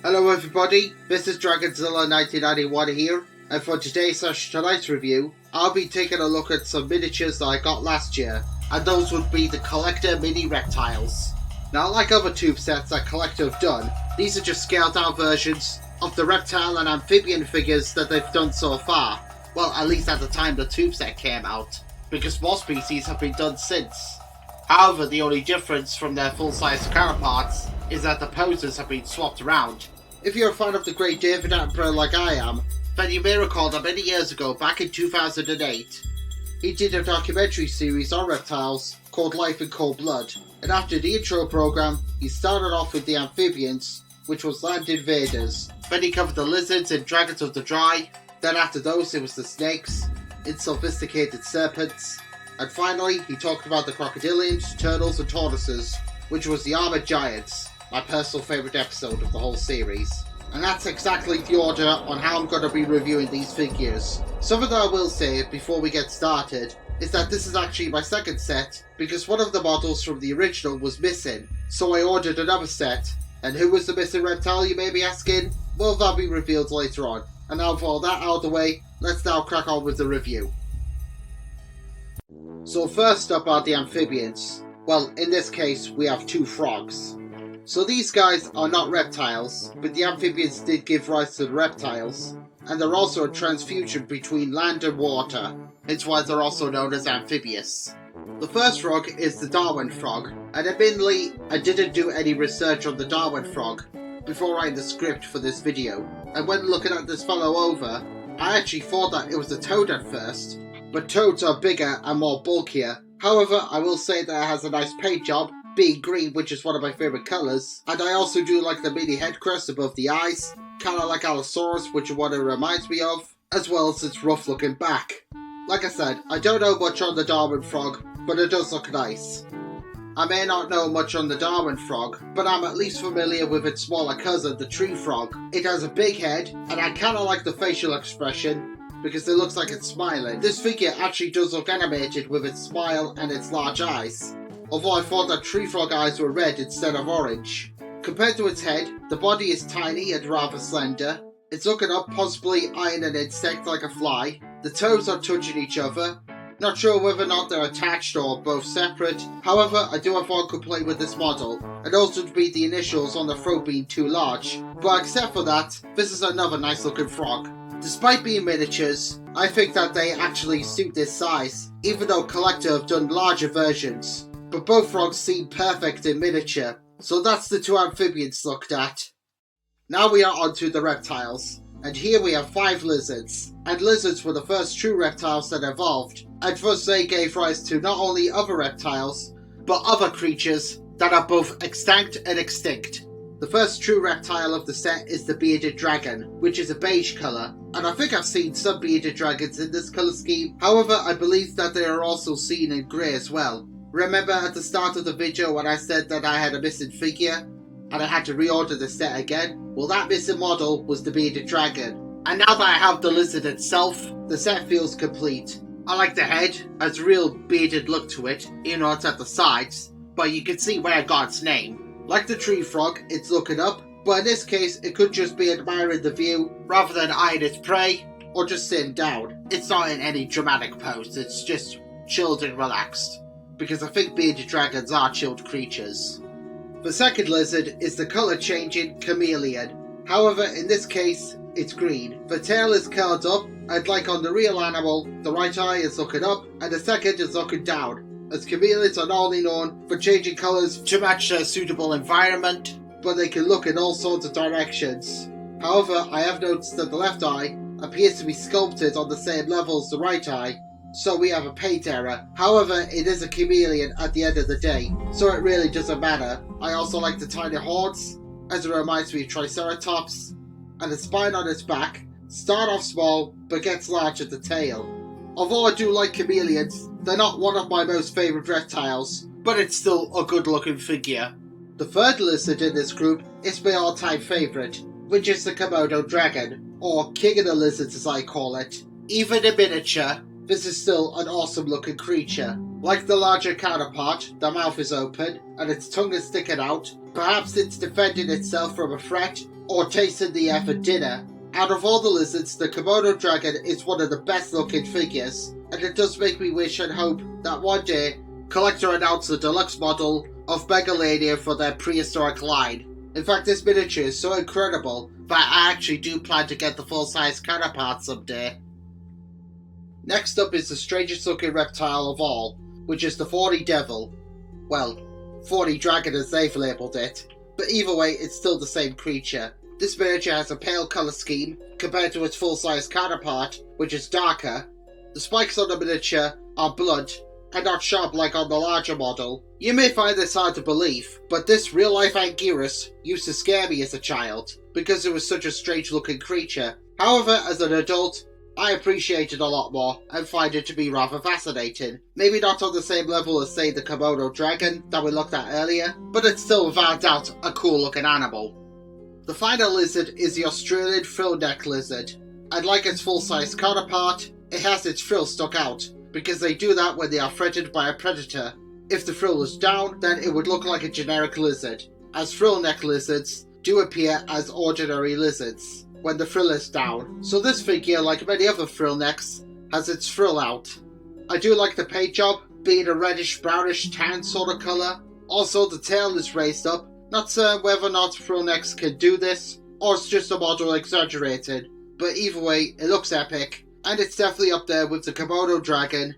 Hello everybody, this is Dragonzilla1991 here, and for tonight's review, I'll be taking a look at some miniatures that I got last year, and those would be the Collecta Mini Reptiles. Now, like other tube sets that Collecta have done, these are just scaled down versions of the reptile and amphibian figures that they've done so far. Well, at least at the time the tube set came out, because more species have been done since. However, the only difference from their full-size counterparts is that the poses have been swapped around. If you're a fan of the great David Attenborough like I am, then you may recall that many years ago, back in 2008, he did a documentary series on reptiles called Life in Cold Blood, and after the intro program, he started off with the amphibians, which was land invaders. Then he covered the lizards and dragons of the dry, then after those it was the snakes, insophisticated serpents, and finally he talked about the crocodilians, turtles and tortoises, which was the armoured giants, my personal favourite episode of the whole series. And that's exactly the order on how I'm going to be reviewing these figures. Something that I will say before we get started is that this is actually my second set, because one of the models from the original was missing, so I ordered another set. And who was the missing reptile, you may be asking? Well, that'll be revealed later on. And now with all that out of the way, let's now crack on with the review. So first up are the amphibians. Well, in this case, we have two frogs. So these guys are not reptiles, but the amphibians did give rise to the reptiles, and they're also a transfusion between land and water, hence why they're also known as amphibious. The first frog is the Darwin frog, and admittedly, I didn't do any research on the Darwin frog before writing the script for this video, and when looking at this fellow over, I actually thought that it was a toad at first, but toads are bigger and more bulkier. However, I will say that it has a nice paint job, being green, which is one of my favourite colours, and I also do like the mini head crest above the eyes, kinda like Allosaurus, which is what it reminds me of, as well as its rough looking back. Like I said, I don't know much on the Darwin frog, but it does look nice. I may not know much on the Darwin frog, but I'm at least familiar with its smaller cousin, the tree frog. It has a big head, and I kinda like the facial expression, because it looks like it's smiling. This figure actually does look animated with its smile and its large eyes, although I thought that tree frog eyes were red instead of orange. Compared to its head, the body is tiny and rather slender. It's looking up, possibly eyeing an insect like a fly. The toes are touching each other. Not sure whether or not they're attached or both separate. However, I do have one complaint with this model, and also to be the initials on the throat being too large. But except for that, this is another nice looking frog. Despite being miniatures, I think that they actually suit this size, even though Collecta have done larger versions. But both frogs seem perfect in miniature, so that's the two amphibians looked at. Now we are on to the reptiles, and here we have 5 lizards, and lizards were the first true reptiles that evolved, and thus they gave rise to not only other reptiles, but other creatures that are both extant and extinct. The first true reptile of the set is the bearded dragon, which is a beige colour, and I think I've seen some bearded dragons in this colour scheme. However, I believe that they are also seen in grey as well. Remember at the start of the video when I said that I had a missing figure, and I had to reorder the set again? Well, that missing model was the bearded dragon. And now that I have the lizard itself, the set feels complete. I like the head, has a real bearded look to it, even though it's at the sides, but you can see where I got its name. Like the tree frog, it's looking up, but in this case it could just be admiring the view rather than eyeing its prey, or just sitting down. It's not in any dramatic pose, it's just chilled and relaxed, because I think bearded dragons are chilled creatures. The second lizard is the colour changing chameleon. However, in this case, it's green. The tail is curled up, and like on the real animal, the right eye is looking up, and the second is looking down, as chameleons are not only known for changing colours to match their suitable environment, but they can look in all sorts of directions. However, I have noticed that the left eye appears to be sculpted on the same level as the right eye, so we have a paint error. However, it is a chameleon at the end of the day, so it really doesn't matter. I also like the tiny horns, as it reminds me of Triceratops, and the spine on its back start off small but gets large at the tail. Although I do like chameleons, they're not one of my most favourite reptiles, but it's still a good looking figure. The third lizard in this group is my all time favourite, which is the Komodo dragon, or king of the lizards as I call it. Even in miniature, this is still an awesome looking creature. Like the larger counterpart, the mouth is open and its tongue is sticking out, Perhaps it's defending itself from a threat or chasing the air for dinner. Out of all the lizards, the Komodo dragon is one of the best looking figures, and it does make me wish and hope that one day Collector announced a deluxe model of Megalania for their prehistoric line. In fact, this miniature is so incredible that I actually do plan to get the full-size counterpart someday. Next up is the strangest looking reptile of all, which is the Thorny Devil. Well, Thorny Dragon as they've labelled it, but either way it's still the same creature. This miniature has a pale colour scheme compared to its full-size counterpart, which is darker. The spikes on the miniature are blunt and not sharp like on the larger model. You may find this hard to believe, but this real-life Anguirus used to scare me as a child, because it was such a strange-looking creature. However, as an adult, I appreciate it a lot more and find it to be rather fascinating. Maybe not on the same level as, say, the Komodo dragon that we looked at earlier, but it's still without doubt a cool-looking animal. The final lizard is the Australian frill-neck lizard, and like its full-size counterpart, it has its frill stuck out, because they do that when they are threatened by a predator. If the frill is down, then it would look like a generic lizard, as frill-neck lizards do appear as ordinary lizards when the frill is down. So this figure, like many other frill necks, has its frill out. I do like the paint job, being a reddish brownish tan sort of colour. Also the tail is raised up. Not certain whether or not frill necks can do this, or it's just a model exaggerated, but either way it looks epic, and it's definitely up there with the Komodo dragon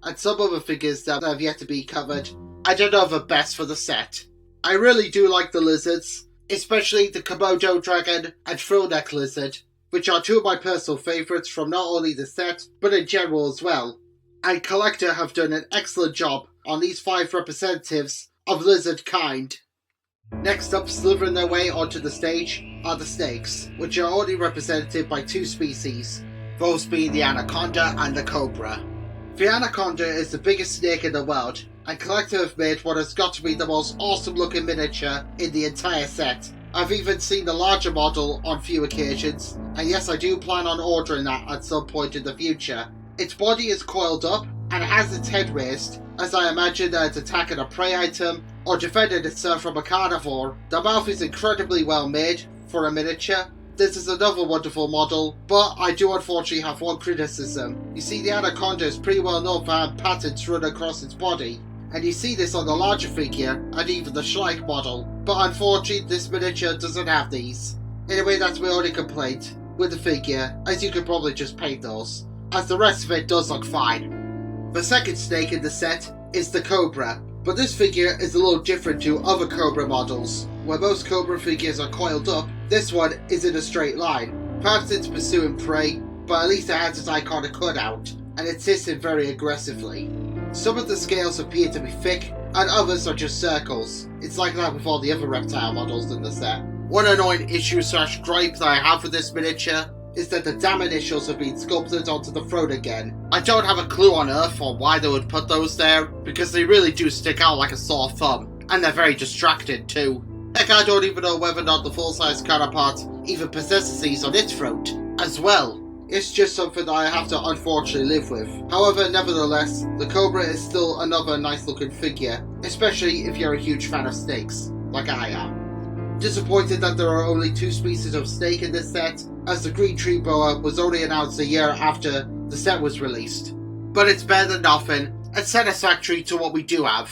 and some other figures that have yet to be covered. I don't know the best for the set. I really do like the lizards, especially the Komodo dragon and frill-neck lizard, which are two of my personal favourites from not only the set, but in general as well. And Collector have done an excellent job on these 5 representatives of lizard kind. Next up, slithering their way onto the stage, are the snakes, which are only represented by 2 species, those being the anaconda and the cobra. The anaconda is the biggest snake in the world, and Collector have made what has got to be the most awesome looking miniature in the entire set. I've even seen the larger model on few occasions, and yes, I do plan on ordering that at some point in the future. Its body is coiled up and has its head raised, as I imagine that it's attacking a prey item or defending itself from a carnivore. The mouth is incredibly well made for a miniature. This is another wonderful model, but I do unfortunately have one criticism. You see, the anaconda is pretty well known for having patterns run across its body, and you see this on the larger figure and even the Schleich model, but unfortunately this miniature doesn't have these. Anyway, that's my only complaint with the figure, as you could probably just paint those, as the rest of it does look fine. The second snake in the set is the cobra, but this figure is a little different to other cobra models. Where most cobra figures are coiled up, this one is in a straight line. Perhaps it's pursuing prey, but at least it has its iconic hood out, and it's hissing very aggressively. Some of the scales appear to be thick, and others are just circles. It's like that with all the other reptile models in the set. One annoying issue / gripe that I have with this miniature is that the damn initials have been sculpted onto the throat again. I don't have a clue on Earth on why they would put those there, because they really do stick out like a sore thumb, and they're very distracting too. Heck, I don't even know whether or not the full-size counterpart even possesses these on its throat as well. It's just something that I have to unfortunately live with. However, nevertheless, the cobra is still another nice looking figure, especially if you're a huge fan of snakes, like I am. Disappointed that there are only 2 species of snake in this set, as the green tree boa was only announced a year after the set was released. But it's better than nothing, and satisfactory to what we do have.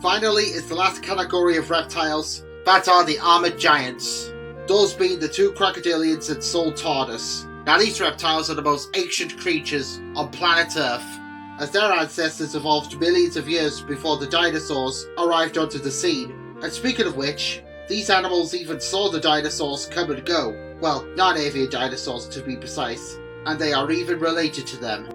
Finally, is the last category of reptiles, that are the armoured giants. Those being the 2 crocodilians and sole tortoise. Now these reptiles are the most ancient creatures on planet Earth, as their ancestors evolved millions of years before the dinosaurs arrived onto the scene. And speaking of which, these animals even saw the dinosaurs come and go. Well, non-avian dinosaurs to be precise, and they are even related to them.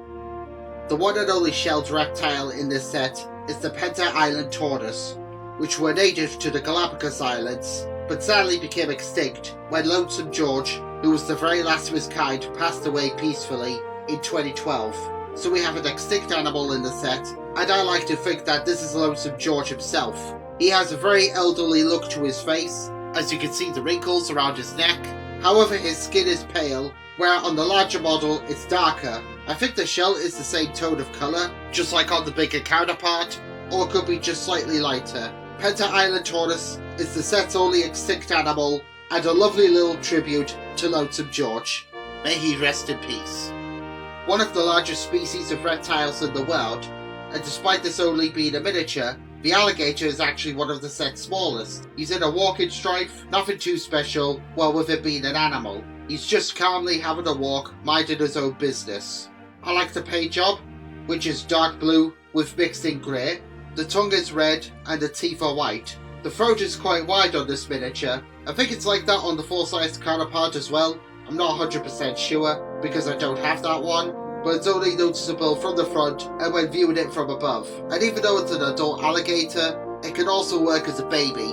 The one and only shelled reptile in this set is the Penta Island tortoise, which were native to the Galapagos Islands, but sadly became extinct when Lonesome George, who was the very last of his kind, passed away peacefully in 2012. So we have an extinct animal in the set, and I like to think that this is Lonesome George himself. He has a very elderly look to his face, as you can see the wrinkles around his neck. However, his skin is pale, where on the larger model it's darker. I think the shell is the same tone of colour, just like on the bigger counterpart, or it could be just slightly lighter. Penta Island Tortoise is the set's only extinct animal, and a lovely little tribute to Lonesome George. May he rest in peace. One of the largest species of reptiles in the world, and despite this only being a miniature, the alligator is actually one of the set's smallest. He's in a walking stripe, nothing too special, well with it being an animal. He's just calmly having a walk, minding his own business. I like the paint job, which is dark blue with mixed in grey. The tongue is red and the teeth are white. The throat is quite wide on this miniature. I think it's like that on the full-size counterpart as well. I'm not 100% sure because I don't have that one, but it's only noticeable from the front and when viewing it from above. And even though it's an adult alligator, it can also work as a baby.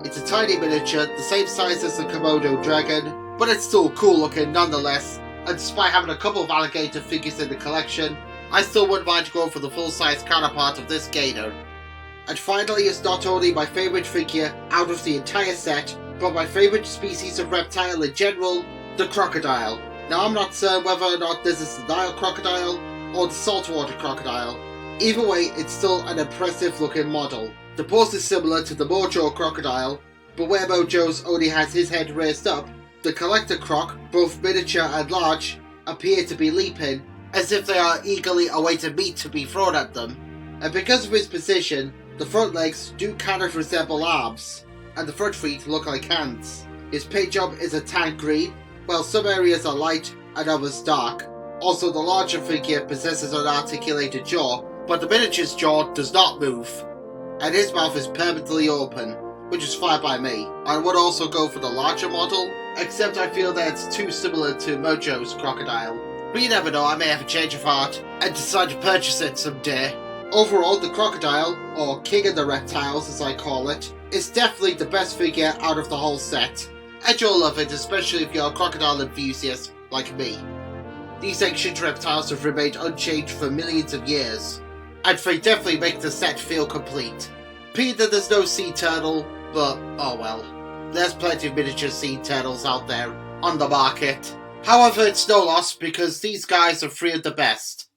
It's a tiny miniature, the same size as the Komodo dragon, but it's still cool looking nonetheless, and despite having a couple of alligator figures in the collection, I still wouldn't mind going for the full-size counterpart of this gator. And finally, it's not only my favourite figure out of the entire set, but my favourite species of reptile in general, the crocodile. Now I'm not certain whether or not this is the Nile crocodile or the saltwater crocodile. Either way, it's still an impressive looking model. The pose is similar to the Mojo crocodile, but where Mojo's only has his head raised up, the Collector croc, both miniature and large, appear to be leaping, as if they are eagerly awaiting meat to be thrown at them. And because of his position, the front legs do kind of resemble arms, and the front feet look like hands. His paint job is a tan green, while some areas are light and others dark. Also, the larger figure possesses an articulated jaw, but the miniature's jaw does not move, and his mouth is permanently open, which is fine by me. I would also go for the larger model, except I feel that it's too similar to Mojo's crocodile. But you never know, I may have a change of heart and decide to purchase it someday. Overall, the crocodile, or King of the Reptiles as I call it, is definitely the best figure out of the whole set. And you'll love it, especially if you're a crocodile enthusiast like me. These ancient reptiles have remained unchanged for millions of years, and they definitely make the set feel complete. Pity that there's no sea turtle, but oh well. There's plenty of miniature sea turtles out there on the market. However, it's no loss because these guys are three of the best.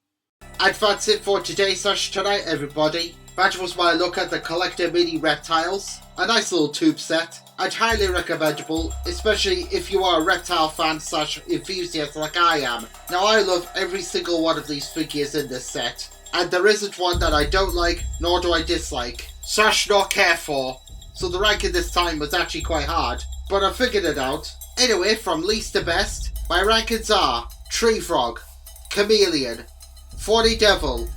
And that's it for tonight, everybody. That was my look at the Collector Mini Reptiles. A nice little tube set, and highly recommendable, especially if you are a reptile fan / enthusiast like I am. Now I love every single one of these figures in this set, and there isn't one that I don't like, nor do I dislike, / nor care for. So the ranking this time was actually quite hard, but I figured it out. Anyway, from least to best, my rankings are Tree Frog, Chameleon, Thorny Devil,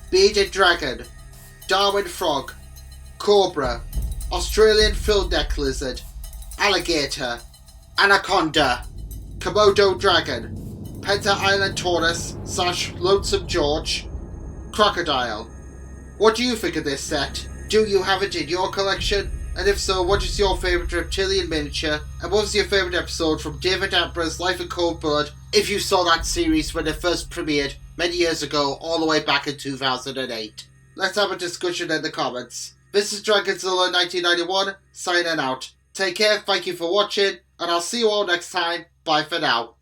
Bearded Dragon, Darwin Frog, Cobra, Australian Fieldneck Lizard, Alligator, Anaconda, Komodo Dragon, Penta Island Tortoise / Lonesome George, Crocodile. What do you think of this set? Do you have it in your collection? And if so, what is your favourite reptilian miniature? And what was your favourite episode from David Attenborough's Life in Cold Blood, if you saw that series when it first premiered many years ago, all the way back in 2008? Let's have a discussion in the comments. This is Dragonzilla1991, signing out. Take care, thank you for watching, and I'll see you all next time. Bye for now.